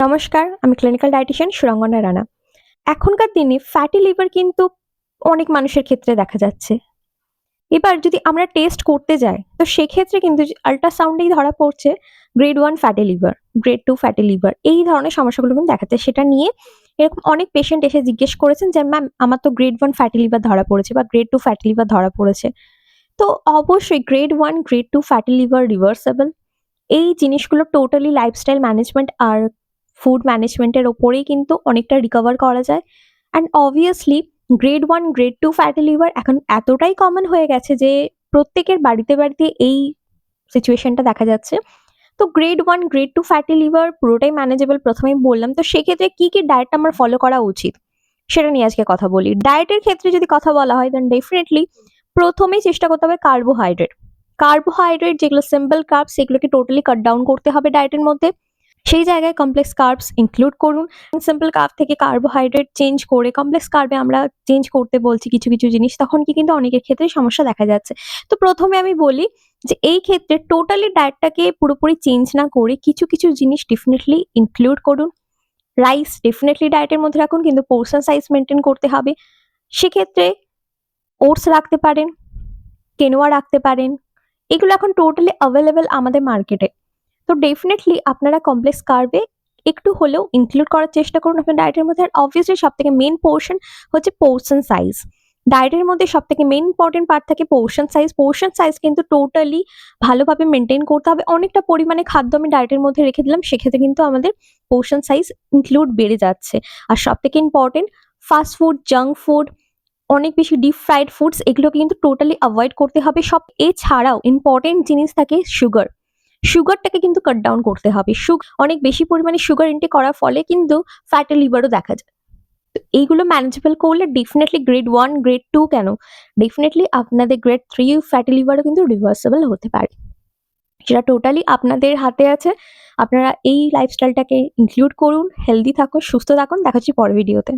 নমস্কার, আমি clinical dietician Surangana Rana. এখনকার দিনে ফ্যাটি লিভার কিন্তু অনেক মানুষের ক্ষেত্রে দেখা যাচ্ছে। এবার যদি আমরা টেস্ট করতে যাই, তো সেক্ষেত্রে কিন্তু আল্ট্রাসাউন্ডেই ধরা পড়ছে grade 1 fatty liver, grade 2 fatty liver এই ধরনের সমস্যাগুলো কিন্তু দেখাচ্ছে। সেটা নিয়ে এরকম অনেক পেশেন্ট এসে জিজ্ঞেস করেছেন যে, "ম্যাম আমার তো গ্রেড 1 ফ্যাটি লিভার ধরা পড়েছে বা গ্রেড 2 ফ্যাটি লিভার ধরা পড়েছে।" তো অবশ্যই grade 1, grade 2 fatty liver reversible. এই জিনিসগুলো টোটালি লাইফস্টাইল ম্যানেজমেন্ট আর ফুড ম্যানেজমেন্টের ওপরেই কিন্তু অনেকটা রিকভার করা যায়। And obviously grade 1, grade 2 fatty liver এখন এতটাই কমন হয়ে গেছে যে প্রত্যেকের বাড়িতে এই সিচুয়েশনটা দেখা যাচ্ছে। তো গ্রেড 1, গ্রেড 2 ফ্যাটি লিভার পুরোটাই ম্যানেজেবল প্রথমেই বললাম। তো সেক্ষেত্রে কি ডায়েট আমার ফলো করা উচিত? সেটা নিয়ে আজকে কথা বলি। ডায়েটের ক্ষেত্রে যদি কথা বলা হয় দেন ডেফিনিটলি প্রথমেই চেষ্টা করতে হবে কার্বোহাইড্রেট। কার্বোহাইড্রেট যেগুলো সিম্পল কার্বস সেগুলোকে টোটালি কাট ডাউন করতে হবে ডায়েটের মধ্যে। সেই জায়গায় কমপ্লেক্স কার্বস ইনক্লুড করুন। সিম্পল কার্ব থেকে কার্বোহাইড্রেট চেঞ্জ করে কমপ্লেক্স কার্বে আমরা চেঞ্জ করতে বলছি কিছু জিনিস, তখন কিন্তু অনেকের ক্ষেত্রে সমস্যা দেখা যাচ্ছে। তো প্রথমে আমি বলি যে এই ক্ষেত্রে টোটালি ডায়েটটাকে পুরোপুরি চেঞ্জ না করে কিছু জিনিস ডেফিনেটলি ইনক্লুড করুন। রাইস ডেফিনেটলি ডায়েটের মধ্যে রাখুন, কিন্তু পোর্শন সাইজ মেনটেন করতে হবে। সেক্ষেত্রে ওটস রাখতে পারেন, কেনোয়া রাখতে পারেন। এগুলো এখন টোটালি অ্যাভেলেবেল আমাদের মার্কেটে। তো ডেফিনেটলি আপনারা কমপ্লেক্স কার্বে একটু হলেও ইনক্লুড করার চেষ্টা করুন আপনার ডায়েটের মধ্যে। আর অবভিয়াসলি সবথেকে মেইন পোর্শন হচ্ছে পোর্শন সাইজ। ডায়েটের মধ্যে সবথেকে মেইন ইম্পর্টেন্ট পার্ট থাকে পোর্শন সাইজ। পোর্শন সাইজ কিন্তু টোটালি ভালোভাবে মেনটেন করতে হবে। অনেকটা পরিমাণে খাদ্য আমি ডায়েটের মধ্যে রেখে দিলাম, সেক্ষেত্রে কিন্তু আমাদের পোর্শন সাইজ ইনক্লুড বেড়ে যাচ্ছে। আর সবথেকে important fast food, junk food, অনেক বেশি ডিপ ফ্রাইড ফুডস এগুলোকে কিন্তু টোটালি অ্যাভয়েড করতে হবে। এছাড়াও ইম্পর্টেন্ট জিনিস থাকে সুগার। সুগারটাকে কিন্তু কাট ডাউন করতে হবে। অনেক বেশি পরিমাণে সুগার ইনটেক করার ফলে কিন্তু ফ্যাটি লিভারও দেখা যায়। তো এইগুলো ম্যানেজেবল করলে ডেফিনেটলি গ্রেড 1, গ্রেড 2 কেন, ডেফিনেটলি আপনাদের গ্রেড 3 ফ্যাটি লিভারও কিন্তু রিভার্সেবল হতে পারে। সেটা টোটালি আপনাদের হাতে আছে। আপনারা এই লাইফস্টাইলটাকে ইনক্লুড করুন, হেলদি থাকুন, সুস্থ থাকুন। দেখা হচ্ছে পরের ভিডিওতে।